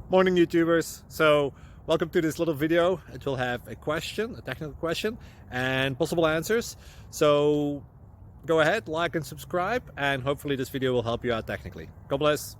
Morning YouTubers. So welcome to this little video. It will have a question, a technical question, and possible answers. So go ahead, like and subscribe, and hopefully this video will help you out technically. God bless.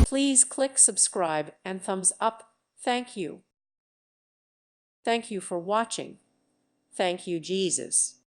Please click subscribe and thumbs up. Thank you. Thank you for watching. Thank you, Jesus.